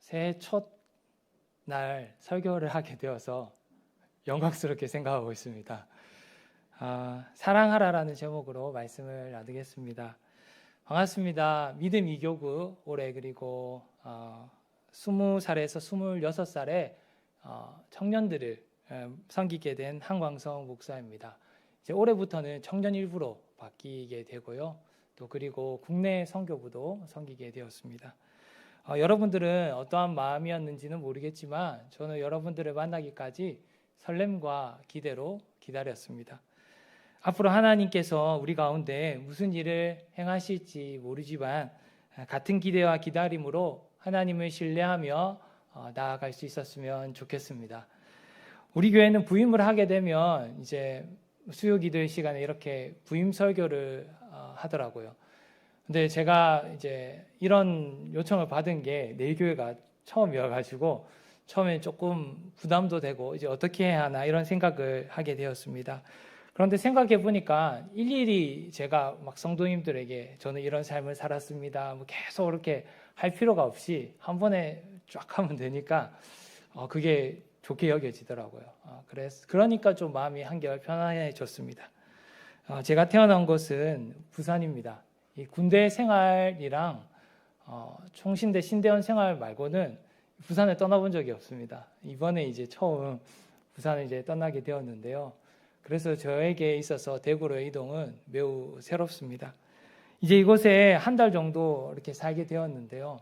새해 첫 날 설교를 하게 되어서 영광스럽게 생각하고 있습니다. 사랑하라라는 제목으로 말씀을 나누겠습니다. 반갑습니다. 믿음 이교구 올해 그리고 20살에서 26살의 청년들을 섬기게 된 한광성 목사입니다. 이제 올해부터는 청년 일부로 바뀌게 되고요. 또 그리고 국내 선교부도 섬기게 되었습니다. 여러분들은 어떠한 마음이었는지는 모르겠지만 저는 여러분들을 만나기까지 설렘과 기대로 기다렸습니다. 앞으로 하나님께서 우리 가운데 무슨 일을 행하실지 모르지만 같은 기대와 기다림으로 하나님을 신뢰하며 나아갈 수 있었으면 좋겠습니다. 우리 교회는 부임을 하게 되면 이제 수요 기도의 시간에 이렇게 부임 설교를 하더라고요. 근데 제가 이제 이런 요청을 받은 게 내일교회가 처음이어가지고 처음에 조금 부담도 되고 이제 어떻게 해야 하나 이런 생각을 하게 되었습니다. 그런데 생각해 보니까 일일이 제가 막 성도님들에게 저는 이런 삶을 살았습니다. 뭐 계속 그렇게 할 필요가 없이 한 번에 쫙 하면 되니까 그게 좋게 여겨지더라고요. 그러니까 좀 마음이 한결 편안해졌습니다. 제가 태어난 곳은 부산입니다. 이 군대 생활이랑 총신대 신대원 생활 말고는 부산을 떠나본 적이 없습니다. 이번에 이제 처음 부산을 이제 떠나게 되었는데요. 그래서 저에게 있어서 대구로의 이동은 매우 새롭습니다. 이제 이곳에 한 달 정도 이렇게 살게 되었는데요.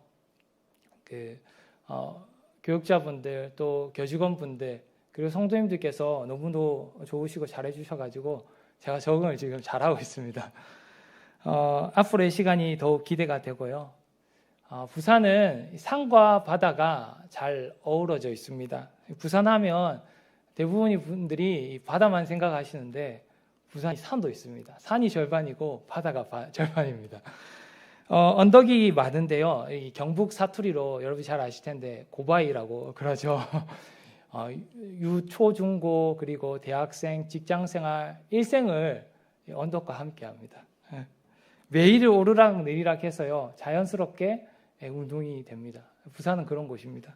교육자분들 또 교직원분들 그리고 성도님들께서 너무도 좋으시고 잘해주셔가지고 제가 적응을 지금 잘하고 있습니다. 앞으로의 시간이 더욱 기대가 되고요. 부산은 산과 바다가 잘 어우러져 있습니다. 부산하면 대부분의 분들이 바다만 생각하시는데 부산이 산도 있습니다. 산이 절반이고 바다가 절반입니다. 언덕이 많은데요. 이 경북 사투리로 여러분 잘 아실 텐데 고바이라고 그러죠. 유초 중고 그리고 대학생 직장생활 일생을 언덕과 함께합니다. 매일 오르락 내리락 해서요 자연스럽게 운동이 됩니다. 부산은 그런 곳입니다.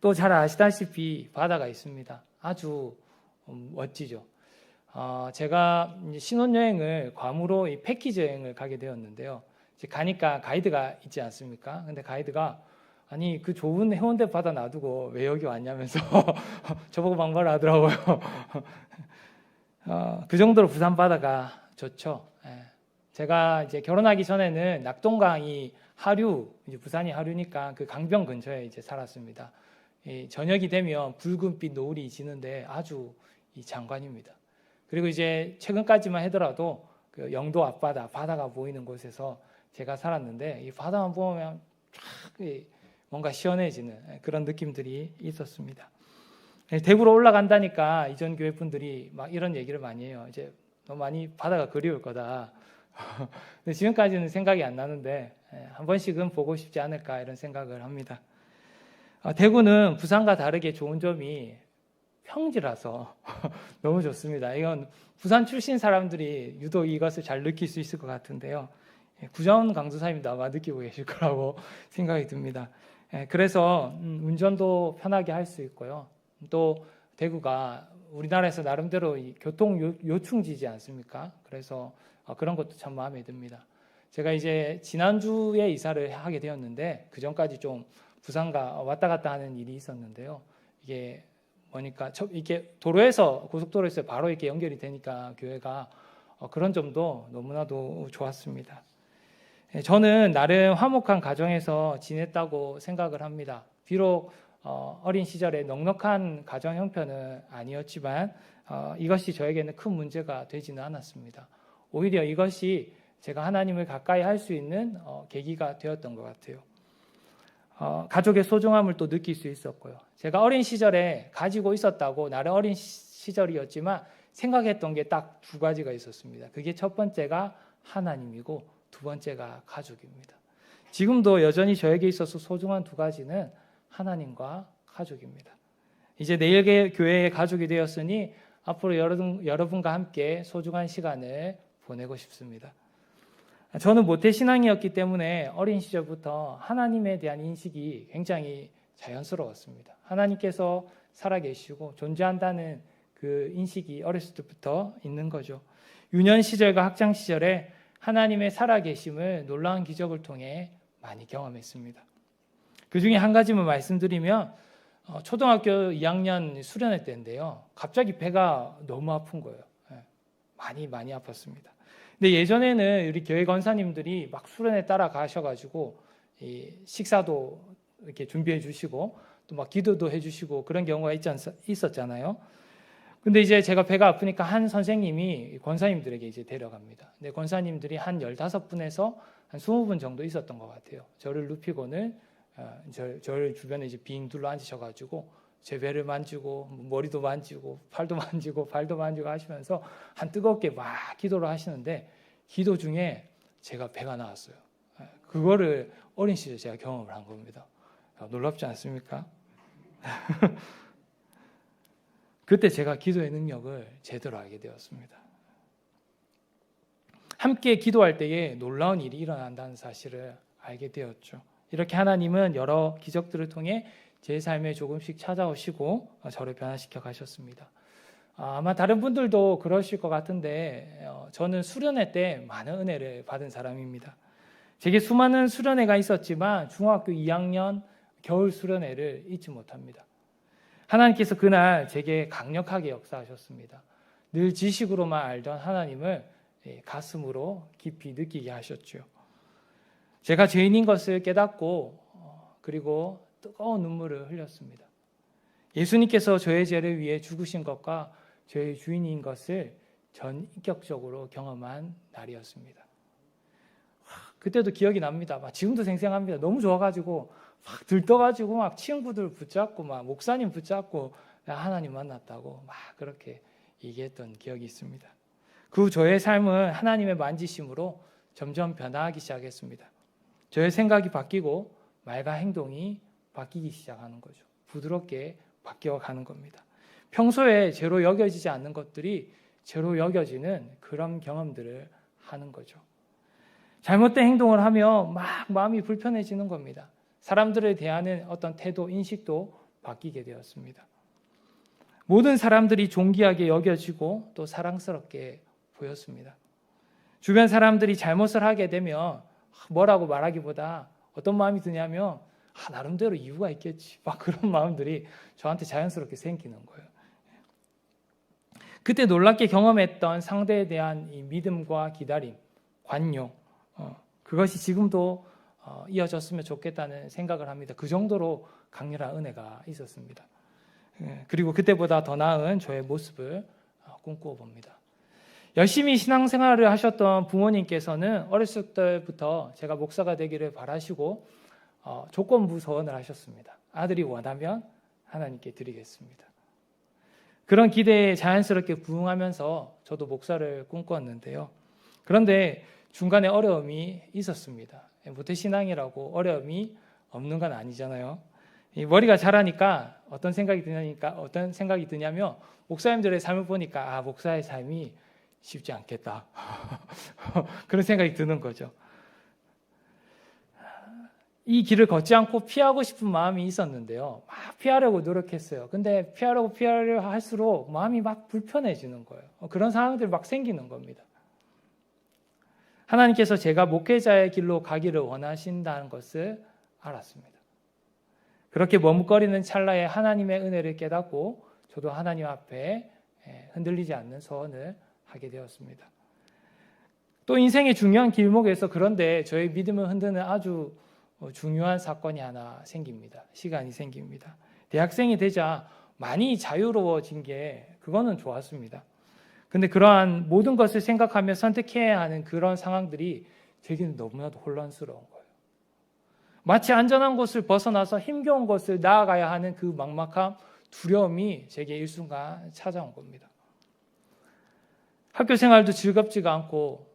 또 잘 아시다시피 바다가 있습니다. 아주 멋지죠. 제가 신혼여행을 괌으로 이 패키지 여행을 가게 되었는데요. 이제 가니까 가이드가 있지 않습니까? 근데 가이드가 아니 그 좋은 해운대 바다 놔두고 왜 여기 왔냐면서 저보고 반말을 하더라고요. 그 정도로 부산 바다가 좋죠. 제가 이제 결혼하기 전에는 낙동강이 하류, 이제 부산이 하류니까 그 강변 근처에 이제 살았습니다. 저녁이 되면 붉은빛 노을이 지는데 아주 장관입니다. 그리고 이제 최근까지만 하더라도 그 영도 앞바다, 바다가 보이는 곳에서 제가 살았는데 이 바다만 보면 쫙 뭔가 시원해지는 그런 느낌들이 있었습니다. 대구로 올라간다니까 이전 교회 분들이 막 이런 얘기를 많이 해요. 이제 너무 많이 바다가 그리울 거다. 근데 지금까지는 생각이 안 나는데 한 번씩은 보고 싶지 않을까 이런 생각을 합니다. 대구는 부산과 다르게 좋은 점이 평지라서 너무 좋습니다. 이건 부산 출신 사람들이 유독 이것을 잘 느낄 수 있을 것 같은데요. 구자원 강도사님도 아마 느끼고 계실 거라고 생각이 듭니다. 그래서 운전도 편하게 할 수 있고요. 또 대구가 우리나라에서 나름대로 교통 요충지지 않습니까? 그래서 그런 것도 참 마음에 듭니다. 제가 이제 지난주에 이사를 하게 되었는데 그 전까지 좀 부산과 왔다 갔다 하는 일이 있었는데요. 이게 뭐니까 이렇게 도로에서 고속도로에서 바로 이렇게 연결이 되니까 교회가 그런 점도 너무나도 좋았습니다. 저는 나름 화목한 가정에서 지냈다고 생각을 합니다. 비록 어린 시절에 넉넉한 가정 형편은 아니었지만 이것이 저에게는 큰 문제가 되지는 않았습니다. 오히려 이것이 제가 하나님을 가까이 할 수 있는 계기가 되었던 것 같아요. 가족의 소중함을 또 느낄 수 있었고요. 제가 어린 시절에 가지고 있었다고 나름 어린 시절이었지만 생각했던 게 딱 두 가지가 있었습니다. 그게 첫 번째가 하나님이고 두 번째가 가족입니다. 지금도 여전히 저에게 있어서 소중한 두 가지는 하나님과 가족입니다. 이제 내일 교회의 가족이 되었으니 앞으로 여러분과 함께 소중한 시간을 보내고 싶습니다. 저는 모태신앙이었기 때문에 어린 시절부터 하나님에 대한 인식이 굉장히 자연스러웠습니다. 하나님께서 살아계시고 존재한다는 그 인식이 어렸을 때부터 있는 거죠. 유년 시절과 학창 시절에 하나님의 살아계심을 놀라운 기적을 통해 많이 경험했습니다. 그 중에 한 가지만 말씀드리면 초등학교 2학년 수련회 때인데요. 갑자기 배가 너무 아픈 거예요. 많이 아팠습니다. 근데 예전에는 우리 교회 권사님들이 막 수련회 따라가셔가지고 식사도 이렇게 준비해 주시고 또 막 기도도 해주시고 그런 경우가 있었잖아요. 근데 이제 제가 배가 아프니까 한 선생님이 권사님들에게 이제 데려갑니다. 근데 권사님들이 한 15분에서 한 20분 정도 있었던 것 같아요. 저를 눕히고는 저를 주변에 이제 빙 둘러 앉으셔가지고 제 배를 만지고 머리도 만지고 팔도 만지고 발도 만지고 하시면서 한 뜨겁게 막 기도를 하시는데 기도 중에 제가 배가 나왔어요. 그거를 어린 시절 제가 경험을 한 겁니다. 놀랍지 않습니까? 그때 제가 기도의 능력을 제대로 알게 되었습니다. 함께 기도할 때에 놀라운 일이 일어난다는 사실을 알게 되었죠. 이렇게 하나님은 여러 기적들을 통해 제 삶에 조금씩 찾아오시고 저를 변화시켜 가셨습니다. 아마 다른 분들도 그러실 것 같은데 저는 수련회 때 많은 은혜를 받은 사람입니다. 제게 수많은 수련회가 있었지만 중학교 2학년 겨울 수련회를 잊지 못합니다. 하나님께서 그날 제게 강력하게 역사하셨습니다. 늘 지식으로만 알던 하나님을 가슴으로 깊이 느끼게 하셨죠. 제가 죄인인 것을 깨닫고 그리고 뜨거운 눈물을 흘렸습니다. 예수님께서 저의 죄를 위해 죽으신 것과 저의 주인인 것을 전인격적으로 경험한 날이었습니다. 그때도 기억이 납니다. 지금도 생생합니다. 너무 좋아가지고 막 들떠가지고 막 친구들 붙잡고 막 목사님 붙잡고 하나님 만났다고 막 그렇게 얘기했던 기억이 있습니다. 그 저의 삶은 하나님의 만지심으로 점점 변화하기 시작했습니다. 저의 생각이 바뀌고 말과 행동이 바뀌기 시작하는 거죠. 부드럽게 바뀌어가는 겁니다. 평소에 죄로 여겨지지 않는 것들이 죄로 여겨지는 그런 경험들을 하는 거죠. 잘못된 행동을 하며 막 마음이 불편해지는 겁니다. 사람들을 대하는 어떤 태도, 인식도 바뀌게 되었습니다. 모든 사람들이 존귀하게 여겨지고 또 사랑스럽게 보였습니다. 주변 사람들이 잘못을 하게 되면 뭐라고 말하기보다 어떤 마음이 드냐면 나름대로 이유가 있겠지. 막 그런 마음들이 저한테 자연스럽게 생기는 거예요. 그때 놀랍게 경험했던 상대에 대한 이 믿음과 기다림, 관용, 그것이 지금도 이어졌으면 좋겠다는 생각을 합니다. 그 정도로 강렬한 은혜가 있었습니다. 그리고 그때보다 더 나은 저의 모습을 꿈꾸어 봅니다. 열심히 신앙생활을 하셨던 부모님께서는 어렸을 때부터 제가 목사가 되기를 바라시고 조건부 서원을 하셨습니다. 아들이 원하면 하나님께 드리겠습니다. 그런 기대에 자연스럽게 부응하면서 저도 목사를 꿈꿨는데요. 그런데 중간에 어려움이 있었습니다. 모태신앙이라고 어려움이 없는 건 아니잖아요. 머리가 자라니까 어떤 생각이 드냐면 목사님들의 삶을 보니까 목사의 삶이 쉽지 않겠다. 그런 생각이 드는 거죠. 이 길을 걷지 않고 피하고 싶은 마음이 있었는데요. 막 피하려고 노력했어요. 근데 피하려고 할수록 마음이 막 불편해지는 거예요. 그런 상황들이 막 생기는 겁니다. 하나님께서 제가 목회자의 길로 가기를 원하신다는 것을 알았습니다. 그렇게 머뭇거리는 찰나에 하나님의 은혜를 깨닫고 저도 하나님 앞에 흔들리지 않는 서원을 하게 되었습니다. 또 인생의 중요한 길목에서 그런데 저의 믿음을 흔드는 아주 중요한 사건이 하나 생깁니다. 시간이 생깁니다. 대학생이 되자 많이 자유로워진 게 그거는 좋았습니다. 근데 그러한 모든 것을 생각하며 선택해야 하는 그런 상황들이 제게는 너무나도 혼란스러운 거예요. 마치 안전한 곳을 벗어나서 힘겨운 곳을 나아가야 하는 그 막막함, 두려움이 제게 일순간 찾아온 겁니다. 학교 생활도 즐겁지가 않고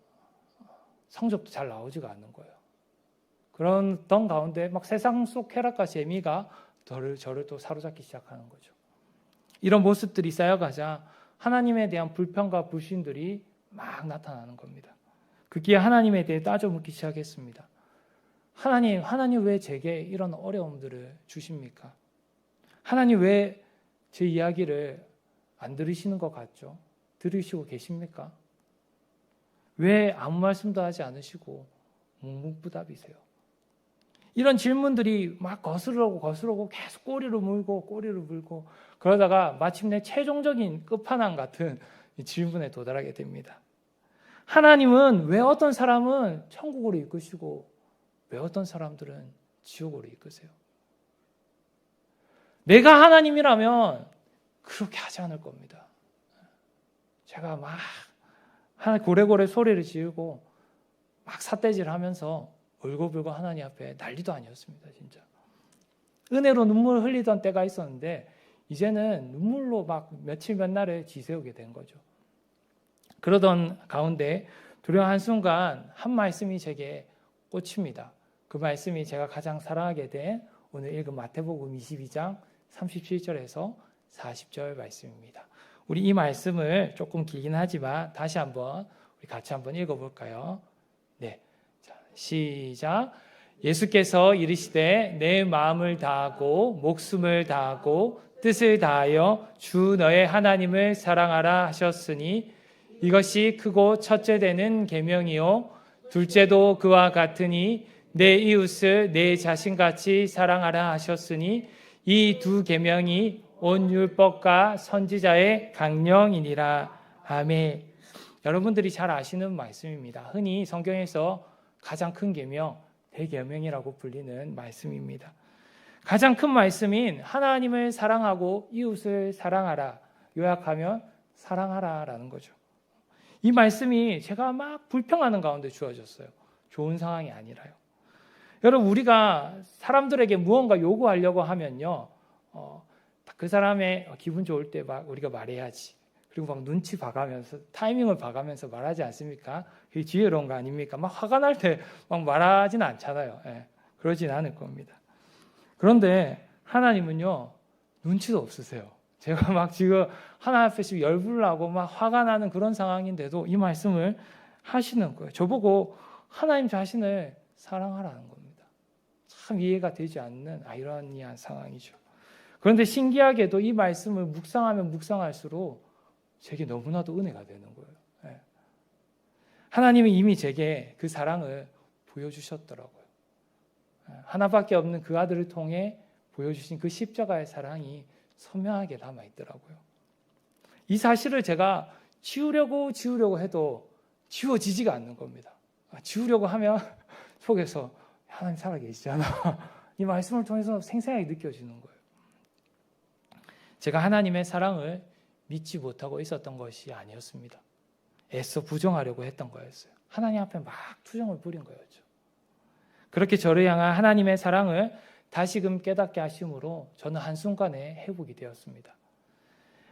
성적도 잘 나오지가 않는 거예요. 그런 가운데 막 세상 속 쾌락과 재미가 저를 또 사로잡기 시작하는 거죠. 이런 모습들이 쌓여가자 하나님에 대한 불평과 불신들이 막 나타나는 겁니다. 그기에 하나님에 대해 따져 묻기 시작했습니다. 하나님 왜 제게 이런 어려움들을 주십니까? 하나님 왜 제 이야기를 안 들으시는 것 같죠? 들으시고 계십니까? 왜 아무 말씀도 하지 않으시고 묵묵부답이세요? 이런 질문들이 막 거스르고 계속 꼬리를 물고 그러다가 마침내 최종적인 끝판왕 같은 질문에 도달하게 됩니다. 하나님은 왜 어떤 사람은 천국으로 이끄시고 왜 어떤 사람들은 지옥으로 이끄세요? 내가 하나님이라면 그렇게 하지 않을 겁니다. 제가 막 고래고래 소리를 지르고 막 삿대질하면서 울고불고 하나님 앞에 난리도 아니었습니다. 진짜 은혜로 눈물을 흘리던 때가 있었는데 이제는 눈물로 막 며칠 몇 날을 지새우게 된 거죠. 그러던 가운데 두려운 한순간 한 말씀이 제게 꽂힙니다. 그 말씀이 제가 가장 사랑하게 된 오늘 읽은 마태복음 22장 37절에서 40절 말씀입니다. 우리 이 말씀을 조금 길긴 하지만 다시 한번 우리 같이 한번 읽어볼까요? 네, 자, 시작. 예수께서 이르시되 내 마음을 다하고 목숨을 다하고 뜻을 다하여 주 너의 하나님을 사랑하라 하셨으니 이것이 크고 첫째 되는 계명이요 둘째도 그와 같으니 내 이웃을 내 자신같이 사랑하라 하셨으니 이 두 계명이 온 율법과 선지자의 강령이니라. 아멘. 여러분들이 잘 아시는 말씀입니다. 흔히 성경에서 가장 큰 계명, 대계명이라고 불리는 말씀입니다. 가장 큰 말씀인 하나님을 사랑하고 이웃을 사랑하라. 요약하면 사랑하라라는 거죠. 이 말씀이 제가 막 불평하는 가운데 주어졌어요. 좋은 상황이 아니라요. 여러분, 우리가 사람들에게 무언가 요구하려고 하면요, 그 사람의 기분 좋을 때 막 우리가 말해야지. 그리고 막 눈치 봐가면서 타이밍을 봐가면서 말하지 않습니까? 그게 지혜로운 거 아닙니까? 막 화가 날 때 막 말하지는 않잖아요. 예, 그러진 않을 겁니다. 그런데 하나님은요, 눈치도 없으세요. 제가 막 지금 하나님 앞에서 열불 나고 막 화가 나는 그런 상황인데도 이 말씀을 하시는 거예요. 저보고 하나님 자신을 사랑하라는 겁니다. 참 이해가 되지 않는 아이러니한 상황이죠. 그런데 신기하게도 이 말씀을 묵상하면 묵상할수록 제게 너무나도 은혜가 되는 거예요. 예. 하나님이 이미 제게 그 사랑을 보여주셨더라고요. 하나밖에 없는 그 아들을 통해 보여주신 그 십자가의 사랑이 선명하게 남아있더라고요. 이 사실을 제가 지우려고 해도 지워지지가 않는 겁니다. 지우려고 하면 속에서 하나님 살아계시잖아. 이 말씀을 통해서 생생하게 느껴지는 거예요. 제가 하나님의 사랑을 믿지 못하고 있었던 것이 아니었습니다. 애써 부정하려고 했던 거였어요. 하나님 앞에 막 투정을 부린 거였죠. 그렇게 저를 향한 하나님의 사랑을 다시금 깨닫게 하심으로 저는 한순간에 회복이 되었습니다.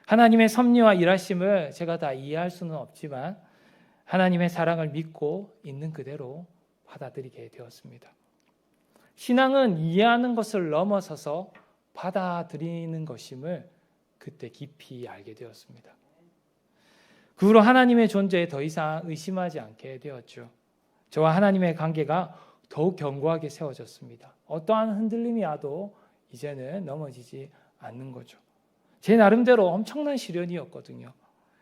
하나님의 섭리와 일하심을 제가 다 이해할 수는 없지만 하나님의 사랑을 믿고 있는 그대로 받아들이게 되었습니다. 신앙은 이해하는 것을 넘어서서 받아들이는 것임을 그때 깊이 알게 되었습니다. 그 후로 하나님의 존재에 더 이상 의심하지 않게 되었죠. 저와 하나님의 관계가 더욱 견고하게 세워졌습니다. 어떠한 흔들림이 와도 이제는 넘어지지 않는 거죠. 제 나름대로 엄청난 시련이었거든요.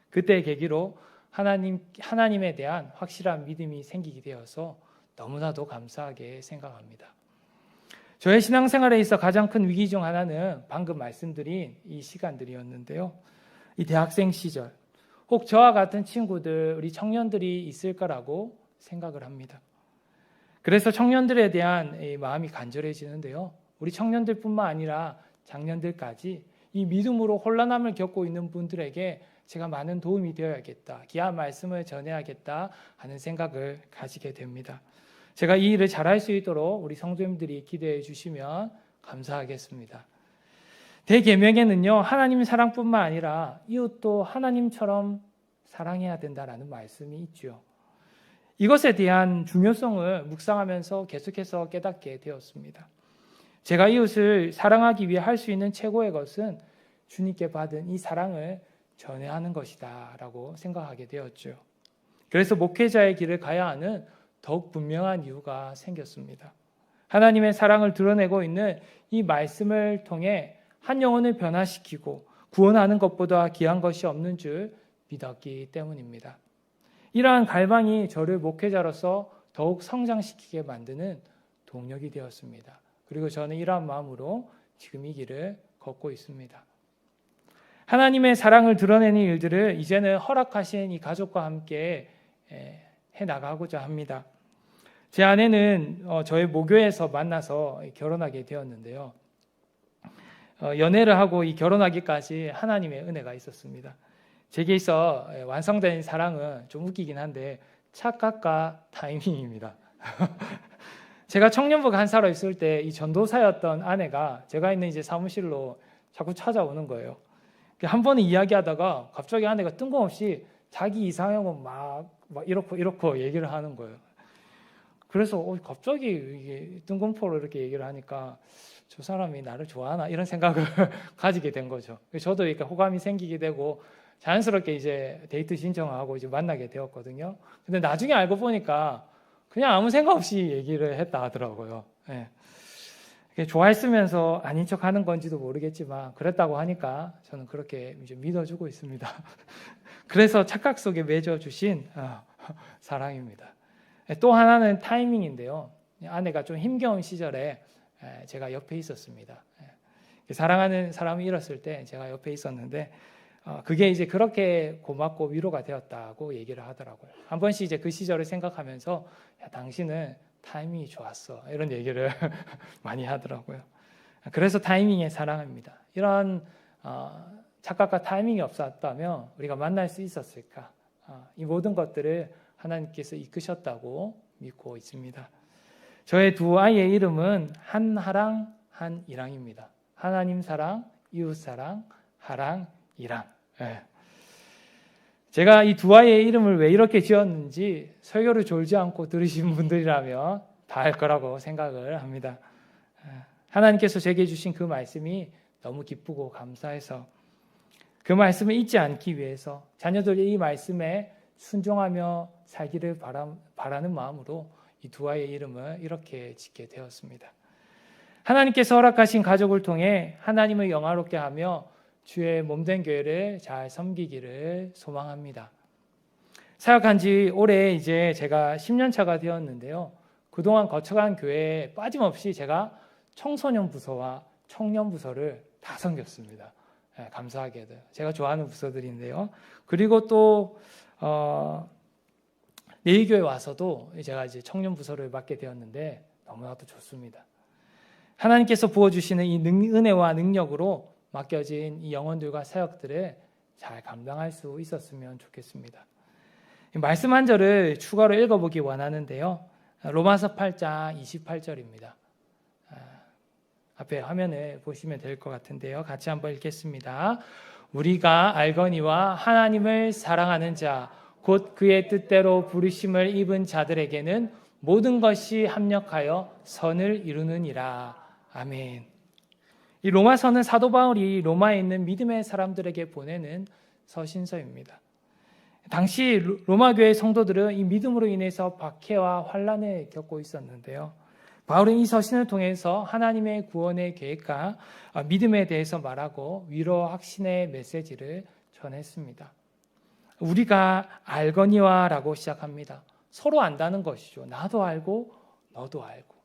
그때의 계기로 하나님에 대한 확실한 믿음이 생기게 되어서 너무나도 감사하게 생각합니다. 저의 신앙생활에 있어 가장 큰 위기 중 하나는 방금 말씀드린 이 시간들이었는데요. 이 대학생 시절, 혹 저와 같은 친구들, 우리 청년들이 있을 거라고 생각을 합니다. 그래서 청년들에 대한 마음이 간절해지는데요. 우리 청년들뿐만 아니라 장년들까지 이 믿음으로 혼란함을 겪고 있는 분들에게 제가 많은 도움이 되어야겠다, 귀한 말씀을 전해야겠다 하는 생각을 가지게 됩니다. 제가 이 일을 잘할 수 있도록 우리 성도님들이 기대해 주시면 감사하겠습니다. 대계명에는요, 하나님 사랑뿐만 아니라 이웃도 하나님처럼 사랑해야 된다라는 말씀이 있죠. 이것에 대한 중요성을 묵상하면서 계속해서 깨닫게 되었습니다. 제가 이웃을 사랑하기 위해 할 수 있는 최고의 것은 주님께 받은 이 사랑을 전해하는 것이다 라고 생각하게 되었죠. 그래서 목회자의 길을 가야 하는 더욱 분명한 이유가 생겼습니다. 하나님의 사랑을 드러내고 있는 이 말씀을 통해 한 영혼을 변화시키고 구원하는 것보다 귀한 것이 없는 줄 믿었기 때문입니다. 이러한 갈망이 저를 목회자로서 더욱 성장시키게 만드는 동력이 되었습니다. 그리고 저는 이러한 마음으로 지금 이 길을 걷고 있습니다. 하나님의 사랑을 드러내는 일들을 이제는 허락하신 이 가족과 함께 해나가고자 합니다. 제 아내는 저희 모교에서 만나서 결혼하게 되었는데요. 연애를 하고 이 결혼하기까지 하나님의 은혜가 있었습니다. 제게 있어 완성된 사랑은 좀 웃기긴 한데 착각과 타이밍입니다. 제가 청년부 간사로 있을 때 이 전도사였던 아내가 제가 있는 이제 사무실로 자꾸 찾아오는 거예요. 한 번은 이야기하다가 갑자기 아내가 뜬금없이 자기 이상형은 막 이렇고 얘기를 하는 거예요. 그래서 갑자기 이게 뜬금포로 이렇게 얘기를 하니까 저 사람이 나를 좋아하나 이런 생각을 가지게 된 거죠. 저도 이렇게 호감이 생기게 되고 자연스럽게 이제 데이트 신청하고 이제 만나게 되었거든요. 근데 나중에 알고 보니까 그냥 아무 생각 없이 얘기를 했다 하더라고요. 예. 좋아했으면서 아닌 척 하는 건지도 모르겠지만 그랬다고 하니까 저는 그렇게 이제 믿어주고 있습니다. 그래서 착각 속에 맺어주신 사랑입니다. 또 하나는 타이밍인데요. 아내가 좀 힘겨운 시절에 제가 옆에 있었습니다. 사랑하는 사람이 잃었을 때 제가 옆에 있었는데 그게 이제 그렇게 고맙고 위로가 되었다고 얘기를 하더라고요. 한 번씩 이제 그 시절을 생각하면서 야, 당신은 타이밍이 좋았어 이런 얘기를 많이 하더라고요. 그래서 타이밍의 사랑입니다. 이런 착각과 타이밍이 없었다면 우리가 만날 수 있었을까? 이 모든 것들을 하나님께서 이끄셨다고 믿고 있습니다. 저의 두 아이의 이름은 한하랑 한이랑입니다. 하나님 사랑, 이웃 사랑, 하랑, 이랑. 네. 제가 이 두 아이의 이름을 왜 이렇게 지었는지 설교를 졸지 않고 들으신 분들이라면 다 알 거라고 생각을 합니다. 하나님께서 제게 주신 그 말씀이 너무 기쁘고 감사해서 그 말씀을 잊지 않기 위해서 자녀들이 이 말씀에 순종하며 살기를 바라는 마음으로 이 두 아이의 이름을 이렇게 짓게 되었습니다. 하나님께서 허락하신 가족을 통해 하나님을 영화롭게 하며 주의 몸된 교회를 잘 섬기기를 소망합니다. 사역한 지 올해 이제 제가 10년 차가 되었는데요. 그동안 거쳐간 교회에 빠짐없이 제가 청소년 부서와 청년 부서를 다 섬겼습니다. 네, 감사하게도 제가 좋아하는 부서들인데요. 그리고 또 내일교회 와서도 제가 이제 청년 부서를 맡게 되었는데 너무나도 좋습니다. 하나님께서 부어주시는 이 은혜와 능력으로 맡겨진 이 영혼들과 사역들을 잘 감당할 수 있었으면 좋겠습니다. 말씀 한 절을 추가로 읽어보기 원하는데요. 로마서 8장 28절입니다. 앞에 화면을 보시면 될 것 같은데요. 같이 한번 읽겠습니다. 우리가 알거니와 하나님을 사랑하는 자, 곧 그의 뜻대로 부르심을 입은 자들에게는 모든 것이 합력하여 선을 이루느니라. 아멘. 이 로마서는 사도 바울이 로마에 있는 믿음의 사람들에게 보내는 서신서입니다. 당시 로마 교회 성도들은 이 믿음으로 인해서 박해와 환난을 겪고 있었는데요. 바울은 이 서신을 통해서 하나님의 구원의 계획과 믿음에 대해서 말하고 위로 확신의 메시지를 전했습니다. 우리가 알거니와 라고 시작합니다. 서로 안다는 것이죠. 나도 알고 너도 알고.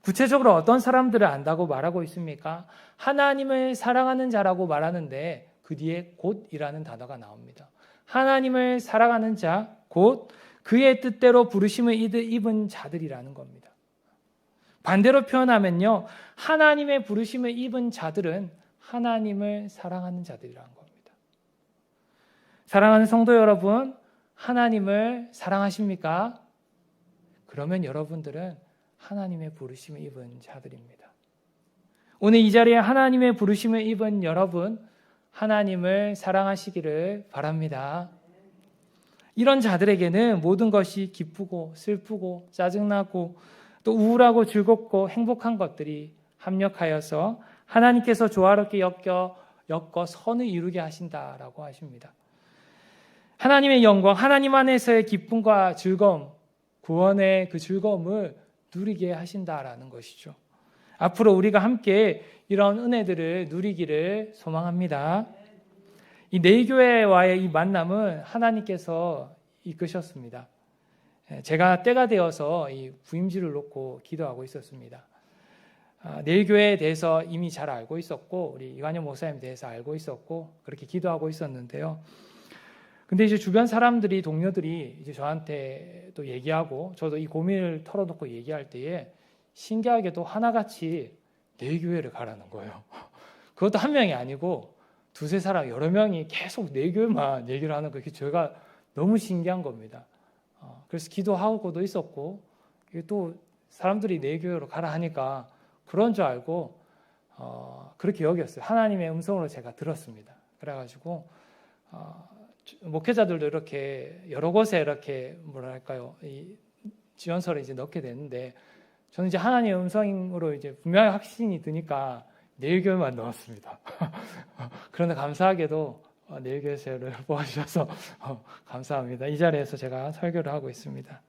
구체적으로 어떤 사람들을 안다고 말하고 있습니까? 하나님을 사랑하는 자라고 말하는데 그 뒤에 곧이라는 단어가 나옵니다. 하나님을 사랑하는 자, 곧 그의 뜻대로 부르심을 입은 자들이라는 겁니다. 반대로 표현하면요, 하나님의 부르심을 입은 자들은 하나님을 사랑하는 자들이라는 겁니다. 사랑하는 성도 여러분, 하나님을 사랑하십니까? 그러면 여러분들은 하나님의 부르심을 입은 자들입니다. 오늘 이 자리에 하나님의 부르심을 입은 여러분, 하나님을 사랑하시기를 바랍니다. 이런 자들에게는 모든 것이 기쁘고 슬프고 짜증나고 또 우울하고 즐겁고 행복한 것들이 합력하여서 하나님께서 조화롭게 엮어 선을 이루게 하신다라고 하십니다. 하나님의 영광, 하나님 안에서의 기쁨과 즐거움, 구원의 그 즐거움을 누리게 하신다라는 것이죠. 앞으로 우리가 함께 이런 은혜들을 누리기를 소망합니다. 이 내교회와의 이 만남은 하나님께서 이끄셨습니다. 제가 때가 되어서 이 부임지를 놓고 기도하고 있었습니다. 내일교회에 대해서 이미 잘 알고 있었고 우리 이완영 목사님에 대해서 알고 있었고 그렇게 기도하고 있었는데요. 근데 이제 주변 사람들이 동료들이 이제 저한테 또 얘기하고 저도 이 고민을 털어놓고 얘기할 때에 신기하게도 하나같이 내일교회를 가라는 거예요. 그것도 한 명이 아니고 두세 사람 여러 명이 계속 내일교회만 얘기를 하는 거 제가 너무 신기한 겁니다. 그래서 기도하고도 있었고 또 사람들이 내일교회로 가라 하니까 그런 줄 알고 그렇게 여겼어요. 하나님의 음성으로 제가 들었습니다. 그래가지고 목회자들도 이렇게 여러 곳에 이렇게 뭐랄까요 이 지원서를 이제 넣게 되는데 저는 이제 하나님의 음성으로 이제 분명히 확신이 드니까 내일교회만 넣었습니다. 그런데 감사하게도 내일교회를 뽑아주셔서 감사합니다. 이 자리에서 제가 설교를 하고 있습니다.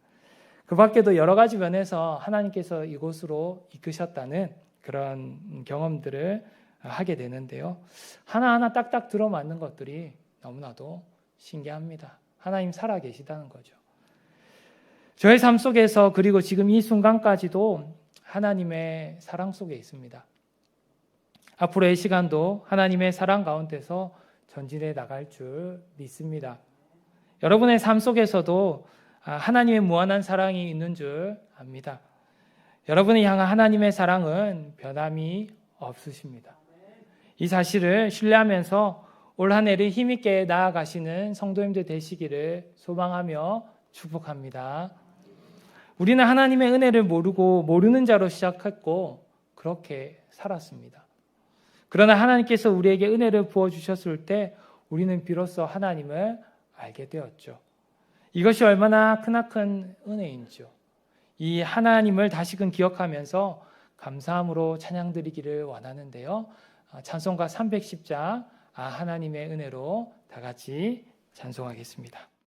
그 밖에도 여러 가지 면에서 하나님께서 이곳으로 이끄셨다는 그런 경험들을 하게 되는데요. 하나하나 딱딱 들어맞는 것들이 너무나도 신기합니다. 하나님 살아계시다는 거죠. 저의 삶 속에서 그리고 지금 이 순간까지도 하나님의 사랑 속에 있습니다. 앞으로의 시간도 하나님의 사랑 가운데서 전진해 나갈 줄 믿습니다. 여러분의 삶 속에서도 하나님의 무한한 사랑이 있는 줄 압니다. 여러분을 향한 하나님의 사랑은 변함이 없으십니다. 이 사실을 신뢰하면서 올 한 해를 힘있게 나아가시는 성도님들 되시기를 소망하며 축복합니다. 우리는 하나님의 은혜를 모르고 모르는 자로 시작했고 그렇게 살았습니다. 그러나 하나님께서 우리에게 은혜를 부어주셨을 때 우리는 비로소 하나님을 알게 되었죠. 이것이 얼마나 크나큰 은혜인지요. 이 하나님을 다시금 기억하면서 감사함으로 찬양드리기를 원하는데요. 찬송가 310장 하나님의 은혜로 다 같이 찬송하겠습니다.